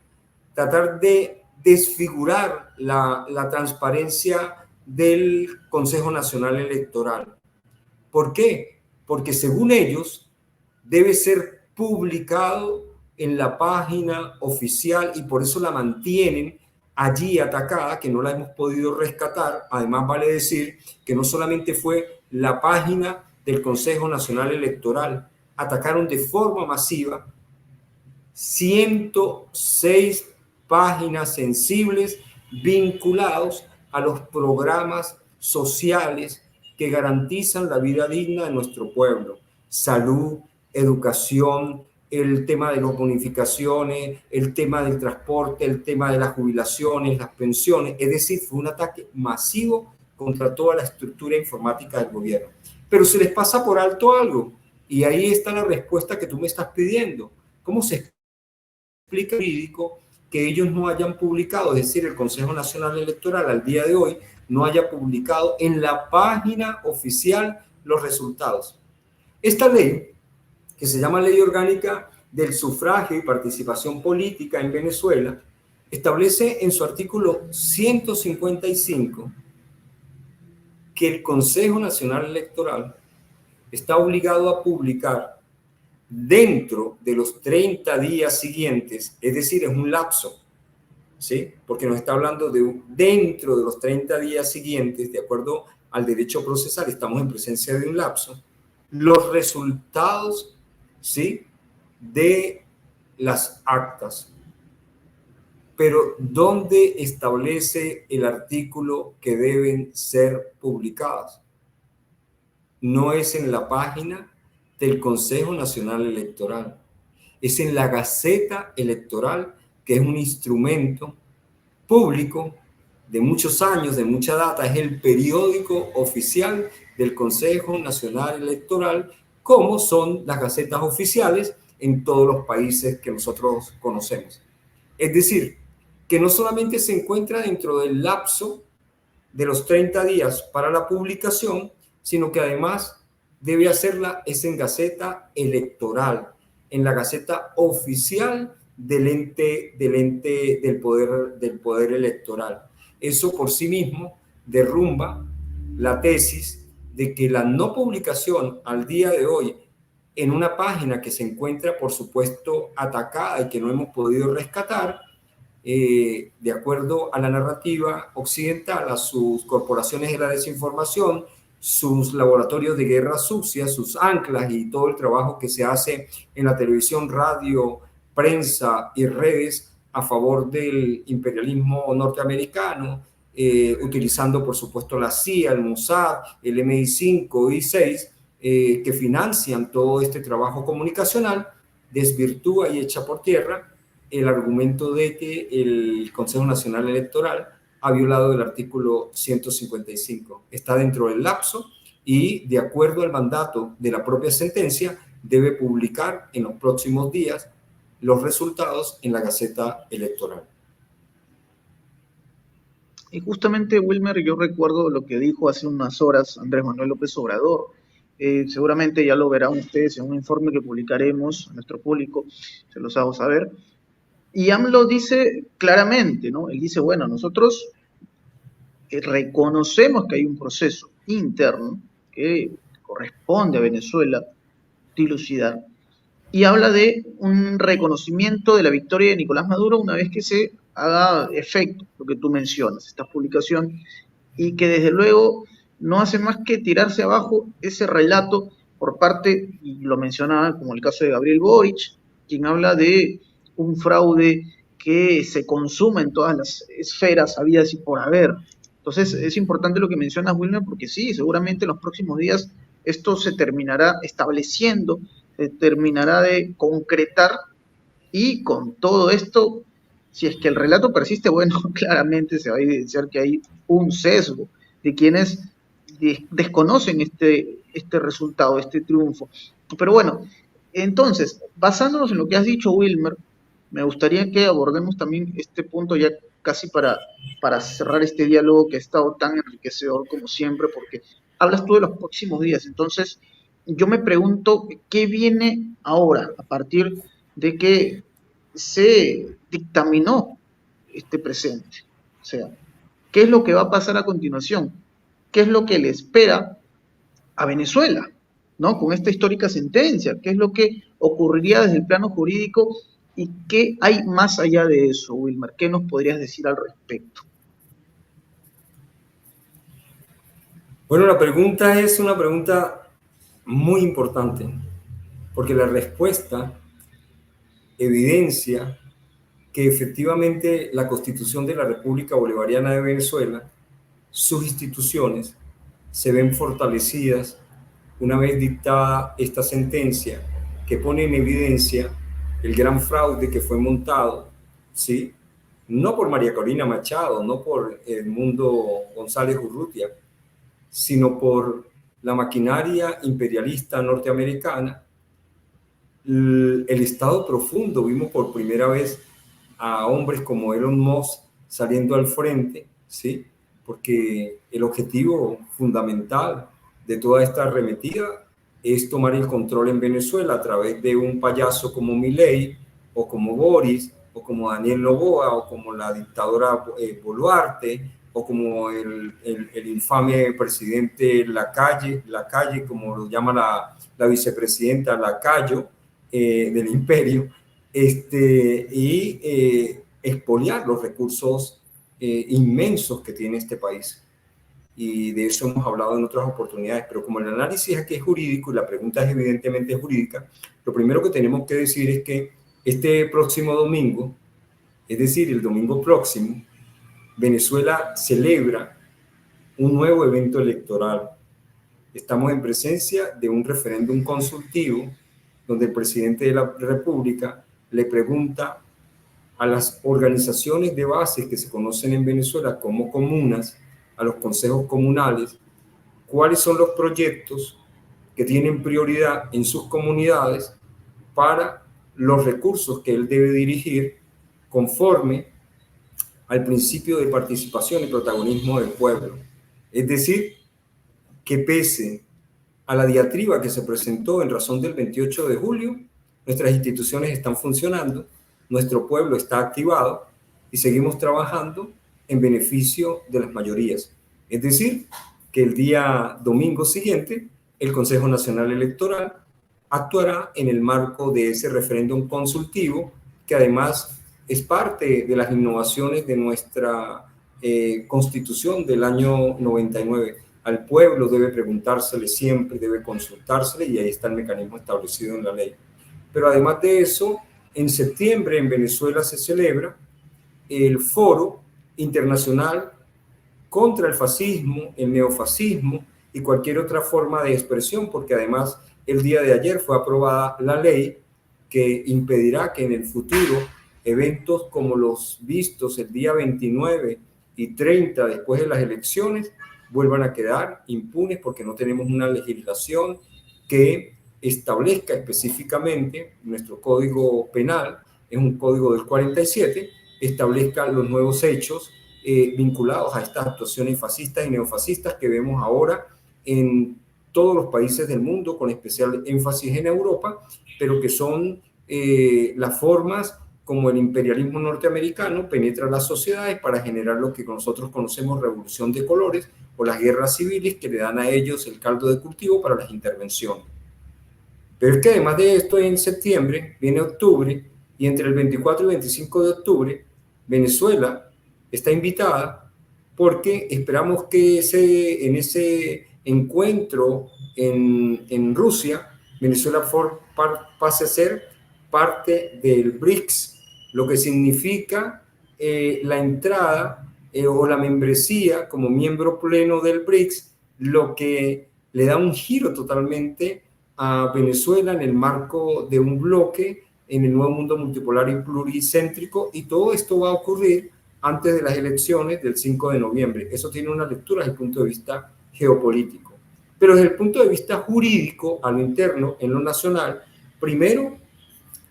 tratar de desfigurar la transparencia del Consejo Nacional Electoral. ¿Por qué? Porque según ellos debe ser publicado en la página oficial y por eso la mantienen allí atacada, que no la hemos podido rescatar. Además, vale decir que no solamente fue la página del Consejo Nacional Electoral, atacaron de forma masiva 106 páginas sensibles vinculados a los programas sociales que garantizan la vida digna de nuestro pueblo. Salud, educación, el tema de las bonificaciones, el tema del transporte, el tema de las jubilaciones, las pensiones. Es decir, fue un ataque masivo contra toda la estructura informática del gobierno. Pero se les pasa por alto algo, y ahí está la respuesta que tú me estás pidiendo. ¿Cómo se explica jurídico que ellos no hayan publicado, es decir, el Consejo Nacional Electoral al día de hoy no haya publicado en la página oficial los resultados? Esta ley, que se llama Ley Orgánica del Sufragio y Participación Política en Venezuela, establece en su artículo 155 que el Consejo Nacional Electoral está obligado a publicar dentro de los 30 días siguientes, es decir, es un lapso, ¿sí? Porque nos está hablando de dentro de los 30 días siguientes, de acuerdo al derecho procesal, estamos en presencia de un lapso, los resultados, ¿sí?, de las actas. Pero ¿dónde establece el artículo que deben ser publicadas? No es en la página del Consejo Nacional Electoral, es en la Gaceta Electoral, que es un instrumento público de muchos años, de mucha data, es el periódico oficial del Consejo Nacional Electoral, como son las gacetas oficiales en todos los países que nosotros conocemos. Es decir, que no solamente se encuentra dentro del lapso de los 30 días para la publicación, sino que además debe hacerla es en Gaceta Electoral, en la Gaceta Oficial del poder electoral. Eso por sí mismo derrumba la tesis de que la no publicación al día de hoy en una página que se encuentra, por supuesto, atacada y que no hemos podido rescatar, de acuerdo a la narrativa occidental, a sus corporaciones de la desinformación, sus laboratorios de guerra sucia, sus anclas y todo el trabajo que se hace en la televisión, radio, prensa y redes a favor del imperialismo norteamericano, utilizando por supuesto la CIA, el Mossad, el MI5 y 6, que financian todo este trabajo comunicacional, desvirtúa y echa por tierra el argumento de que el Consejo Nacional Electoral ha violado el artículo 155. Está dentro del lapso y, de acuerdo al mandato de la propia sentencia, debe publicar en los próximos días los resultados en la Gaceta Electoral. Y justamente, Wilmer, yo recuerdo lo que dijo hace unas horas Andrés Manuel López Obrador. Seguramente ya lo verán ustedes en un informe que publicaremos a nuestro público, se los hago saber. Y AMLO dice claramente, ¿no? Él dice, bueno, nosotros reconocemos que hay un proceso interno que corresponde a Venezuela dilucidar, y habla de un reconocimiento de la victoria de Nicolás Maduro una vez que se haga efecto lo que tú mencionas, esta publicación, y que desde luego no hace más que tirarse abajo ese relato por parte, y lo mencionaba como el caso de Gabriel Boric, quien habla de un fraude que se consuma en todas las esferas habidas y por haber. Entonces es importante lo que mencionas, Wilmer, porque sí, seguramente en los próximos días esto se terminará estableciendo, se terminará de concretar, y con todo esto, si es que el relato persiste, bueno, claramente se va a evidenciar que hay un sesgo de quienes desconocen este resultado, este triunfo. Pero bueno, entonces, basándonos en lo que has dicho, Wilmer, me gustaría que abordemos también este punto ya casi para cerrar este diálogo que ha estado tan enriquecedor como siempre, porque hablas tú de los próximos días. Entonces, yo me pregunto qué viene ahora a partir de que se dictaminó este presente. O sea, ¿qué es lo que va a pasar a continuación? ¿Qué es lo que le espera a Venezuela, ¿no? Con esta histórica sentencia, ¿qué es lo que ocurriría desde el plano jurídico y qué hay más allá de eso, Wilmer? ¿Qué nos podrías decir al respecto? Bueno, la pregunta es una pregunta muy importante, porque la respuesta evidencia que efectivamente la Constitución de la República Bolivariana de Venezuela, sus instituciones, se ven fortalecidas una vez dictada esta sentencia que pone en evidencia el gran fraude que fue montado, ¿sí?, no por María Corina Machado, no por Edmundo González Urrutia, sino por la maquinaria imperialista norteamericana, el Estado profundo. Vimos por primera vez a hombres como Elon Musk saliendo al frente, ¿sí?, porque el objetivo fundamental de toda esta arremetida es tomar el control en Venezuela a través de un payaso como Milei o como Boris o como Daniel Noboa, o como la dictadora Boluarte, o como el infame presidente Lacalle, como lo llama la vicepresidenta Lacayo del imperio, y expoliar los recursos inmensos que tiene este país. Y de eso hemos hablado en otras oportunidades, pero como el análisis aquí es jurídico y la pregunta es evidentemente jurídica, lo primero que tenemos que decir es que este próximo domingo, es decir, el domingo próximo, Venezuela celebra un nuevo evento electoral. Estamos en presencia de un referéndum consultivo donde el presidente de la República le pregunta a las organizaciones de base que se conocen en Venezuela como comunas, a los consejos comunales, cuáles son los proyectos que tienen prioridad en sus comunidades para los recursos que él debe dirigir conforme al principio de participación y protagonismo del pueblo. Es decir, que pese a la diatriba que se presentó en razón del 28 de julio, nuestras instituciones están funcionando, nuestro pueblo está activado y seguimos trabajando en beneficio de las mayorías. Es decir, que el día domingo siguiente, el Consejo Nacional Electoral actuará en el marco de ese referéndum consultivo, que además es parte de las innovaciones de nuestra Constitución del año 99. Al pueblo debe preguntársele siempre, debe consultársele, y ahí está el mecanismo establecido en la ley. Pero además de eso, en septiembre en Venezuela se celebra el Foro Internacional contra el Fascismo, el Neofascismo y cualquier otra forma de expresión, porque además el día de ayer fue aprobada la ley que impedirá que en el futuro eventos como los vistos el día 29 y 30 después de las elecciones vuelvan a quedar impunes, porque no tenemos una legislación que establezca específicamente, nuestro código penal es un código del 47, establezca los nuevos hechos vinculados a estas actuaciones fascistas y neofascistas que vemos ahora en todos los países del mundo, con especial énfasis en Europa, pero que son las formas como el imperialismo norteamericano penetra las sociedades para generar lo que nosotros conocemos revolución de colores o las guerras civiles que le dan a ellos el caldo de cultivo para las intervenciones. Pero es que además de esto, en septiembre viene octubre, y entre el 24 y 25 de octubre Venezuela está invitada, porque esperamos que en ese encuentro en Rusia, Venezuela pase a ser parte del BRICS, lo que significa la entrada o la membresía como miembro pleno del BRICS, lo que le da un giro totalmente a Venezuela en el marco de un bloque en el nuevo mundo multipolar y pluricéntrico, y todo esto va a ocurrir antes de las elecciones del 5 de noviembre. Eso tiene una lectura desde el punto de vista geopolítico. Pero desde el punto de vista jurídico, a lo interno, en lo nacional, primero,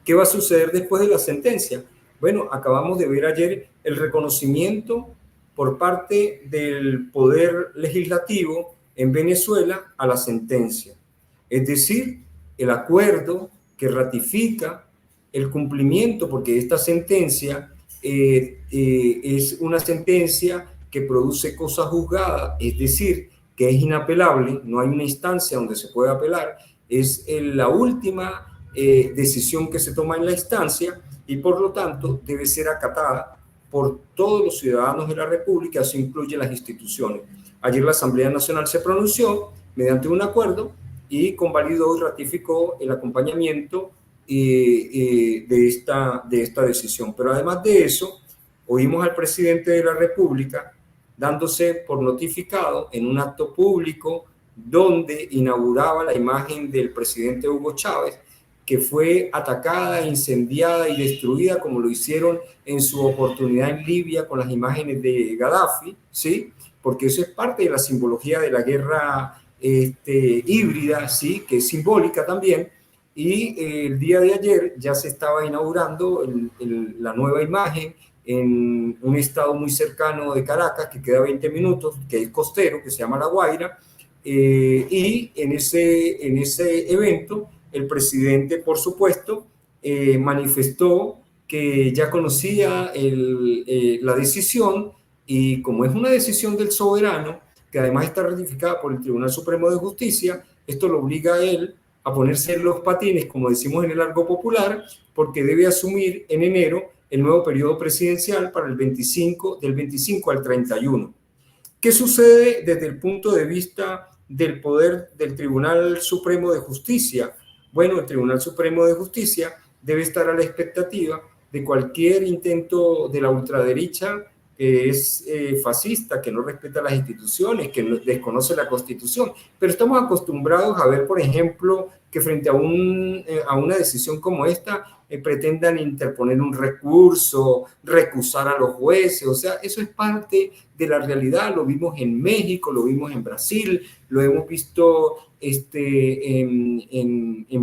¿qué va a suceder después de la sentencia? Bueno, acabamos de ver ayer el reconocimiento por parte del Poder Legislativo en Venezuela a la sentencia. Es decir, el acuerdo que ratifica el cumplimiento, porque esta sentencia es una sentencia que produce cosa juzgada, es decir, que es inapelable, no hay una instancia donde se pueda apelar, es la última decisión que se toma en la instancia, y por lo tanto debe ser acatada por todos los ciudadanos de la República, eso incluye las instituciones. Ayer la Asamblea Nacional se pronunció mediante un acuerdo y convalidó y ratificó el acompañamiento de esta decisión. Pero además de eso, oímos al presidente de la República dándose por notificado en un acto público donde inauguraba la imagen del presidente Hugo Chávez, que fue atacada, incendiada y destruida como lo hicieron en su oportunidad en Libia con las imágenes de Gaddafi, ¿sí? Porque eso es parte de la simbología de la guerra híbrida, ¿sí? Que es simbólica también. Y el día de ayer ya se estaba inaugurando la nueva imagen en un estado muy cercano de Caracas, que queda 20 minutos, que es costero, que se llama La Guaira, y en ese evento el presidente, por supuesto, manifestó que ya conocía la decisión, y como es una decisión del soberano, que además está ratificada por el Tribunal Supremo de Justicia, esto lo obliga a él a ponerse en los patines, como decimos en el argot popular, porque debe asumir en enero el nuevo periodo presidencial para del 25 al 31. ¿Qué sucede desde el punto de vista del poder del Tribunal Supremo de Justicia? Bueno, el Tribunal Supremo de Justicia debe estar a la expectativa de cualquier intento de la ultraderecha que es fascista, que no respeta las instituciones, que desconoce la Constitución. Pero estamos acostumbrados a ver, por ejemplo, que frente a una decisión como esta, pretendan interponer un recurso, recusar a los jueces. O sea, eso es parte de la realidad. Lo vimos en México, lo vimos en Brasil, lo hemos visto en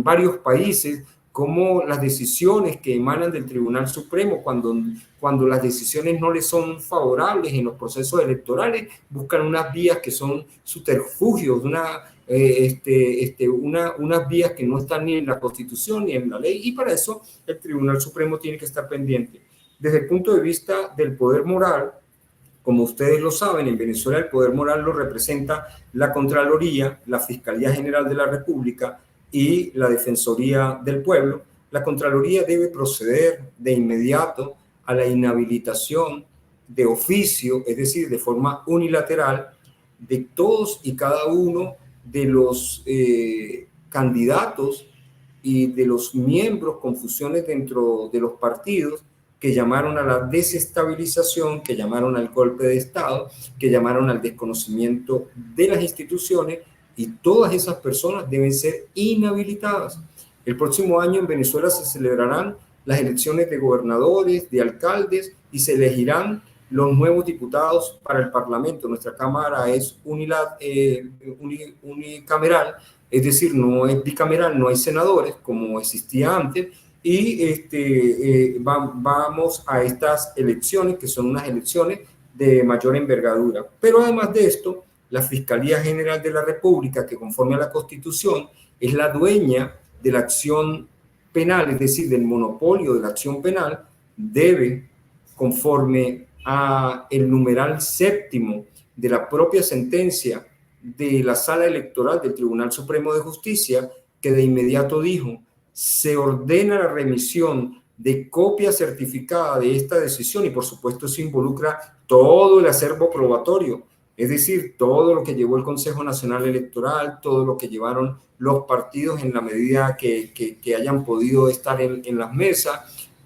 varios países, como las decisiones que emanan del Tribunal Supremo, cuando las decisiones no les son favorables en los procesos electorales, buscan unas vías que son subterfugios, unas vías que no están ni en la Constitución ni en la ley, y para eso el Tribunal Supremo tiene que estar pendiente. Desde el punto de vista del poder moral, como ustedes lo saben, en Venezuela el poder moral lo representa la Contraloría, la Fiscalía General de la República y la Defensoría del Pueblo. La Contraloría debe proceder de inmediato a la inhabilitación de oficio, es decir, de forma unilateral, de todos y cada uno de los candidatos y de los miembros con fusiones dentro de los partidos que llamaron a la desestabilización, que llamaron al golpe de Estado, que llamaron al desconocimiento de las instituciones, y todas esas personas deben ser inhabilitadas. El próximo año en Venezuela se celebrarán las elecciones de gobernadores, de alcaldes, y se elegirán los nuevos diputados para el Parlamento. Nuestra Cámara es unicameral, es decir, no es bicameral, no hay senadores como existía antes, y vamos a estas elecciones, que son unas elecciones de mayor envergadura. Pero además de esto, la Fiscalía General de la República, que conforme a la Constitución es la dueña de la acción penal, es decir, del monopolio de la acción penal, debe, conforme a el numeral séptimo de la propia sentencia de la Sala Electoral del Tribunal Supremo de Justicia, que de inmediato dijo: se ordena la remisión de copia certificada de esta decisión, y por supuesto eso involucra todo el acervo probatorio, es decir, todo lo que llevó el Consejo Nacional Electoral, todo lo que llevaron los partidos en la medida que hayan podido estar en las mesas,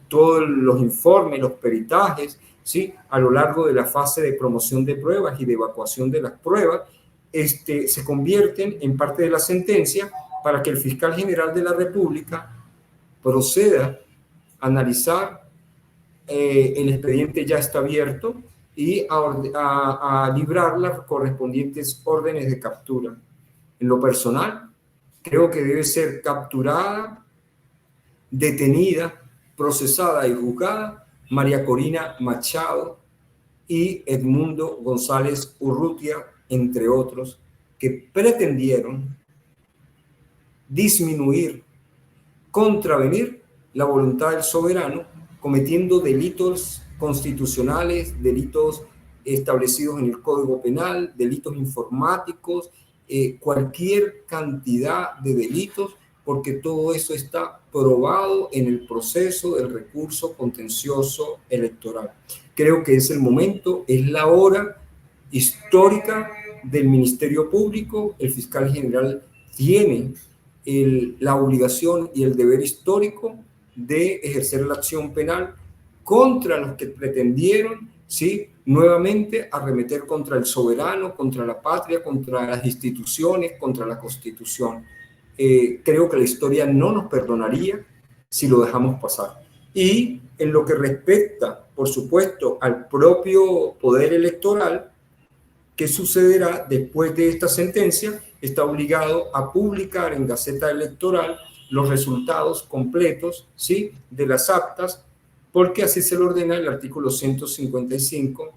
todos los informes, los peritajes, ¿sí?, a lo largo de la fase de promoción de pruebas y de evacuación de las pruebas, se convierten en parte de la sentencia para que el fiscal general de la República proceda a analizar el expediente ya está abierto y a librar las correspondientes órdenes de captura. En lo personal, creo que debe ser capturada, detenida, procesada y juzgada María Corina Machado y Edmundo González Urrutia, entre otros, que pretendieron disminuir, contravenir la voluntad del soberano, cometiendo delitos constitucionales, delitos establecidos en el Código Penal, delitos informáticos, cualquier cantidad de delitos, porque todo eso está probado en el proceso del recurso contencioso electoral. Creo que es el momento, es la hora histórica del Ministerio Público. El fiscal general tiene la obligación y el deber histórico de ejercer la acción penal contra los que pretendieron, ¿sí?, nuevamente arremeter contra el soberano, contra la patria, contra las instituciones, contra la Constitución. Creo que la historia no nos perdonaría si lo dejamos pasar. Y en lo que respecta, por supuesto, al propio poder electoral, ¿qué sucederá después de esta sentencia? Está obligado a publicar en Gaceta Electoral los resultados completos, ¿sí?, de las actas, porque así se lo ordena el artículo 155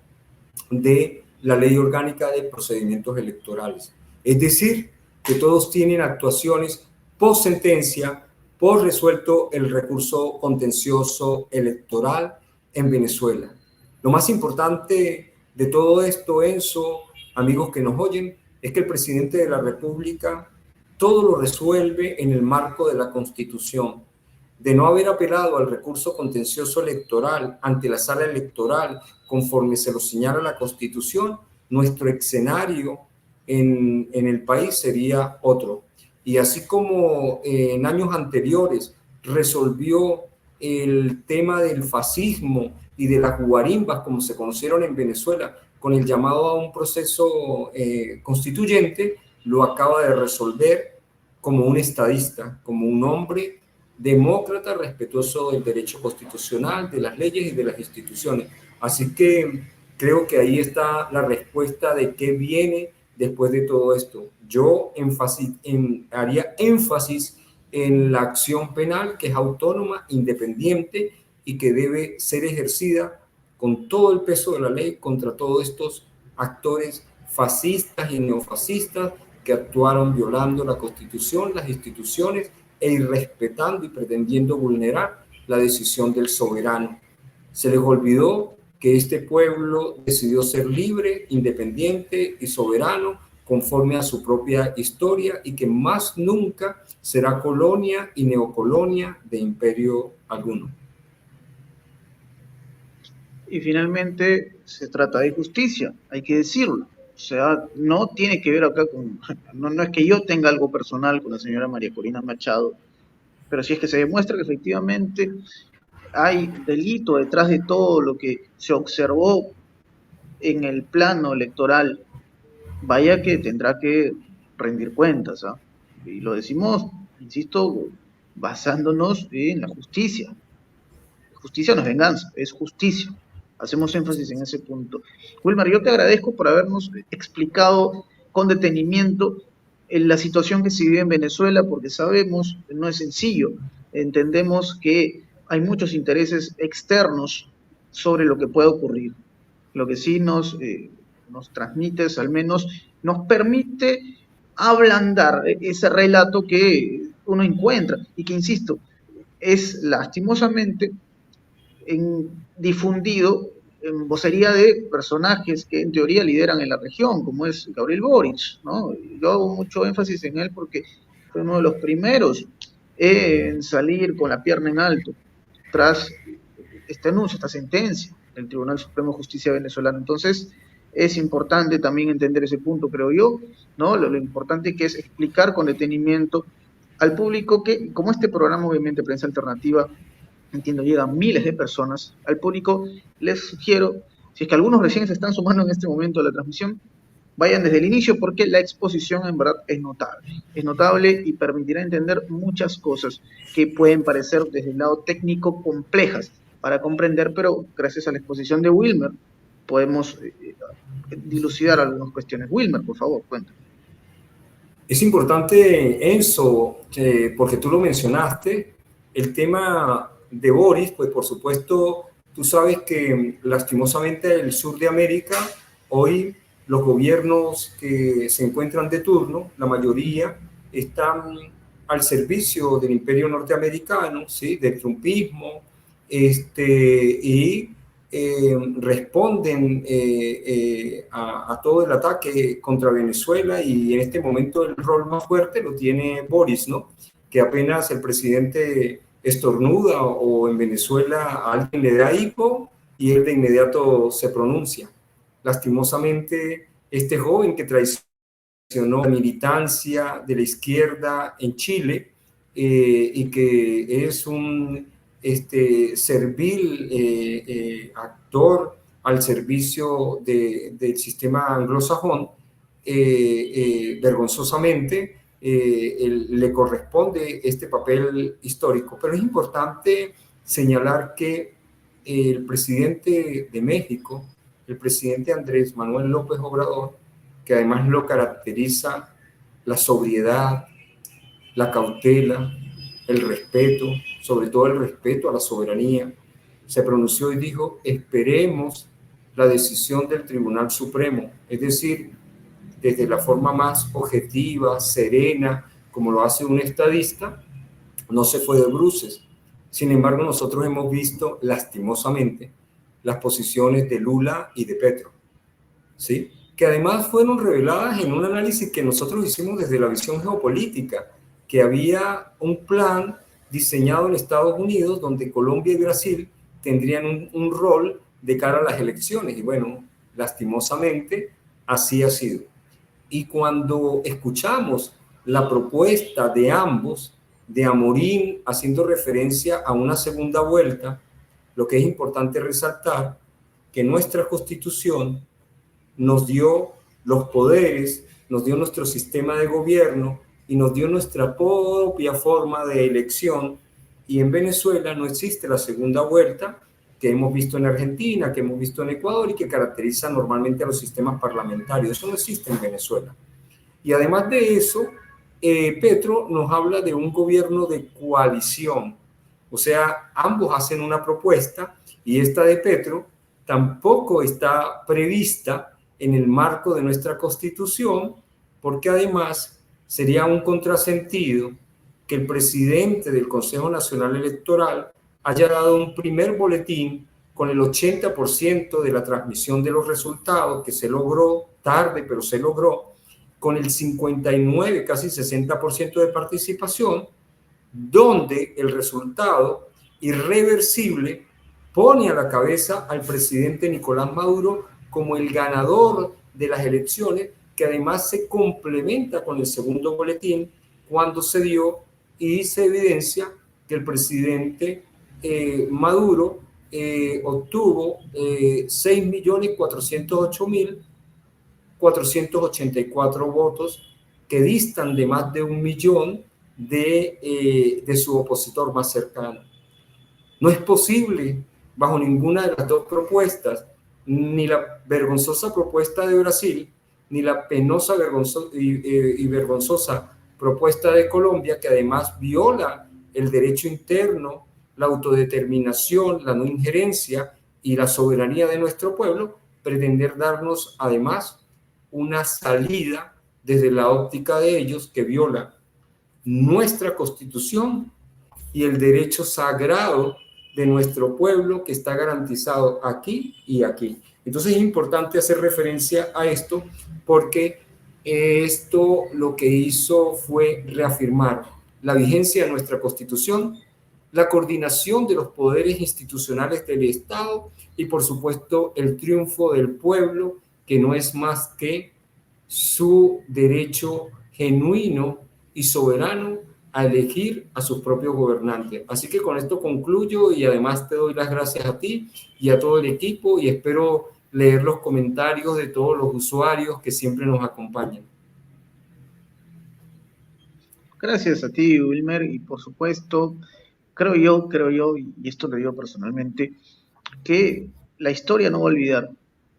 de la Ley Orgánica de Procedimientos Electorales. Es decir, que todos tienen actuaciones post sentencia por resuelto el recurso contencioso electoral en Venezuela. Lo más importante de todo esto, Enzo, amigos que nos oyen, es que el presidente de la República todo lo resuelve en el marco de la Constitución. De no haber apelado al recurso contencioso electoral ante la sala electoral conforme se lo señala la Constitución, nuestro escenario en el país sería otro. Y así como en años anteriores resolvió el tema del fascismo y de las guarimbas, como se conocieron en Venezuela, con el llamado a un proceso constituyente, lo acaba de resolver como un estadista, como un hombre demócrata, respetuoso del derecho constitucional, de las leyes y de las instituciones. Así que creo que ahí está la respuesta de qué viene después de todo esto. Yo haría énfasis en la acción penal, que es autónoma, independiente y que debe ser ejercida con todo el peso de la ley contra todos estos actores fascistas y neofascistas que actuaron violando la Constitución, las instituciones e irrespetando y pretendiendo vulnerar la decisión del soberano. Se les olvidó que este pueblo decidió ser libre, independiente y soberano conforme a su propia historia y que más nunca será colonia y neocolonia de imperio alguno. Y finalmente se trata de justicia, hay que decirlo. O sea, no tiene que ver acá con, no es que yo tenga algo personal con la señora María Corina Machado, pero si es que se demuestra que efectivamente hay delito detrás de todo lo que se observó en el plano electoral, vaya que tendrá que rendir cuentas, ¿ah? Y lo decimos, insisto, basándonos en la justicia. Justicia no es venganza, es justicia. Hacemos énfasis en ese punto. Wilmar, yo te agradezco por habernos explicado con detenimiento la situación que se vive en Venezuela, porque sabemos que no es sencillo. Entendemos que hay muchos intereses externos sobre lo que puede ocurrir. Lo que sí nos transmite, al menos nos permite ablandar ese relato que uno encuentra y que, insisto, es lastimosamente difundido en vocería de personajes que en teoría lideran en la región, como es Gabriel Boric, ¿no? Yo hago mucho énfasis en él porque fue uno de los primeros en salir con la pierna en alto tras este anuncio, esta sentencia del Tribunal Supremo de Justicia venezolano. Entonces, es importante también entender ese punto, creo yo, ¿no? Lo importante que es explicar con detenimiento al público que, como este programa, obviamente, Prensa Alternativa, entiendo, llegan miles de personas al público, les sugiero, si es que algunos recién se están sumando en este momento a la transmisión, vayan desde el inicio porque la exposición en verdad es notable y permitirá entender muchas cosas que pueden parecer desde el lado técnico complejas para comprender, pero gracias a la exposición de Wilmer podemos dilucidar algunas cuestiones. Wilmer, por favor, cuéntame. Es importante, Enzo, porque tú lo mencionaste, el tema de Boris, pues por supuesto, tú sabes que lastimosamente el sur de América, hoy los gobiernos que se encuentran de turno, la mayoría están al servicio del imperio norteamericano, ¿sí? Del trumpismo, y responden a todo el ataque contra Venezuela, y en este momento el rol más fuerte lo tiene Boris, ¿no? Que apenas el presidente estornuda o en Venezuela a alguien le da hipo y él de inmediato se pronuncia. Lastimosamente, este joven que traicionó la militancia de la izquierda en Chile y que es un servil actor al servicio del sistema anglosajón, vergonzosamente le corresponde este papel histórico. Pero es importante señalar que el presidente de México, el presidente Andrés Manuel López Obrador, que además lo caracteriza la sobriedad, la cautela, el respeto, sobre todo el respeto a la soberanía, se pronunció y dijo: esperemos la decisión del Tribunal Supremo, es decir, desde la forma más objetiva, serena, como lo hace un estadista, no se fue de bruces. Sin embargo, nosotros hemos visto lastimosamente las posiciones de Lula y de Petro, ¿sí? Que además fueron reveladas en un análisis que nosotros hicimos desde la visión geopolítica, que había un plan diseñado en Estados Unidos donde Colombia y Brasil tendrían un rol de cara a las elecciones. Y bueno, lastimosamente, así ha sido. Y cuando escuchamos la propuesta de ambos, de Amorín haciendo referencia a una segunda vuelta, lo que es importante resaltar que nuestra Constitución nos dio los poderes, nos dio nuestro sistema de gobierno y nos dio nuestra propia forma de elección. Y en Venezuela no existe la segunda vuelta que hemos visto en Argentina, que hemos visto en Ecuador y que caracteriza normalmente a los sistemas parlamentarios. Eso no existe en Venezuela. Y además de eso, Petro nos habla de un gobierno de coalición. O sea, ambos hacen una propuesta y esta de Petro tampoco está prevista en el marco de nuestra Constitución, porque además sería un contrasentido que el presidente del Consejo Nacional Electoral haya dado un primer boletín con el 80% de la transmisión de los resultados, que se logró tarde, pero se logró, con el 59, casi 60% de participación, donde el resultado irreversible pone a la cabeza al presidente Nicolás Maduro como el ganador de las elecciones, que además se complementa con el segundo boletín cuando se dio y se evidencia que el presidente Maduro obtuvo 6.408.484 votos, que distan de más de 1 millón de su opositor más cercano. No es posible, bajo ninguna de las dos propuestas, ni la vergonzosa propuesta de Brasil, ni la penosa y vergonzosa propuesta de Colombia, que además viola el derecho interno, la autodeterminación, la no injerencia y la soberanía de nuestro pueblo, pretender darnos además una salida desde la óptica de ellos que viola nuestra Constitución y el derecho sagrado de nuestro pueblo, que está garantizado aquí y aquí. Entonces es importante hacer referencia a esto, porque esto lo que hizo fue reafirmar la vigencia de nuestra Constitución, la coordinación de los poderes institucionales del Estado y, por supuesto, el triunfo del pueblo, que no es más que su derecho genuino y soberano a elegir a sus propios gobernantes. Así que con esto concluyo y además te doy las gracias a ti y a todo el equipo y espero leer los comentarios de todos los usuarios que siempre nos acompañan. Gracias a ti, Wilmer, y por supuesto, creo yo, y esto lo digo personalmente, que la historia no va a olvidar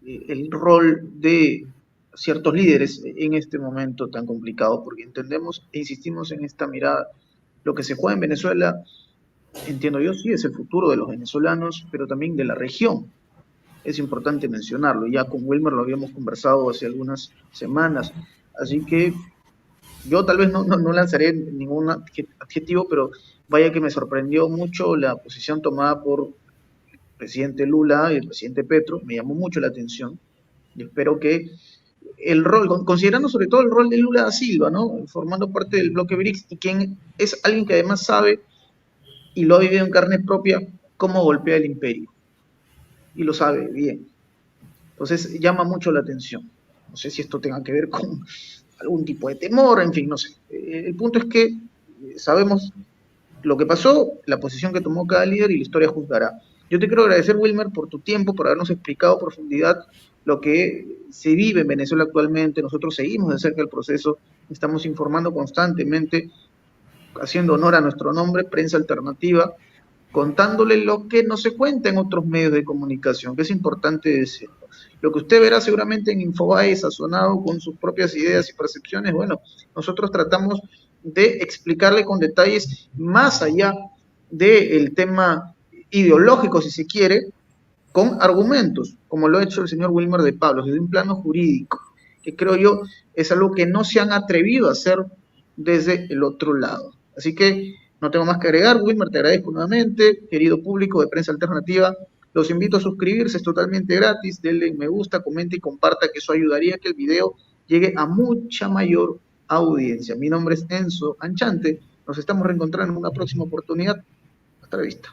el rol de ciertos líderes en este momento tan complicado, porque entendemos e insistimos en esta mirada. Lo que se juega en Venezuela, entiendo yo, sí es el futuro de los venezolanos, pero también de la región. Es importante mencionarlo. Ya con Wilmer lo habíamos conversado hace algunas semanas. Así que yo tal vez no lanzaré ningún adjetivo, pero vaya que me sorprendió mucho la posición tomada por el presidente Lula y el presidente Petro. Me llamó mucho la atención. Y espero que el rol, considerando sobre todo el rol de Lula da Silva, ¿no? Formando parte del bloque BRICS, y quien es alguien que además sabe y lo ha vivido en carne propia cómo golpea el imperio. Y lo sabe bien. Entonces llama mucho la atención. No sé si esto tenga que ver con algún tipo de temor, en fin, no sé. El punto es que sabemos lo que pasó, la posición que tomó cada líder y la historia juzgará. Yo te quiero agradecer, Wilmer, por tu tiempo, por habernos explicado a profundidad lo que se vive en Venezuela actualmente. Nosotros seguimos de cerca el proceso, estamos informando constantemente, haciendo honor a nuestro nombre, Prensa Alternativa, contándole lo que no se cuenta en otros medios de comunicación, que es importante decirlo. Lo que usted verá seguramente en Infobae sazonado con sus propias ideas y percepciones, bueno, nosotros tratamos de explicarle con detalles más allá del tema ideológico, si se quiere, con argumentos, como lo ha hecho el señor Wilmer de Pablos, desde un plano jurídico, que creo yo es algo que no se han atrevido a hacer desde el otro lado. Así que No tengo más que agregar. Wilmer, te agradezco nuevamente. Querido público de Prensa Alternativa, los invito a suscribirse, es totalmente gratis. Denle me gusta, comente y comparta, que eso ayudaría a que el video llegue a mucha mayor audiencia. Mi nombre es Enzo Anchante. Nos estamos reencontrando en una próxima oportunidad. Hasta la vista.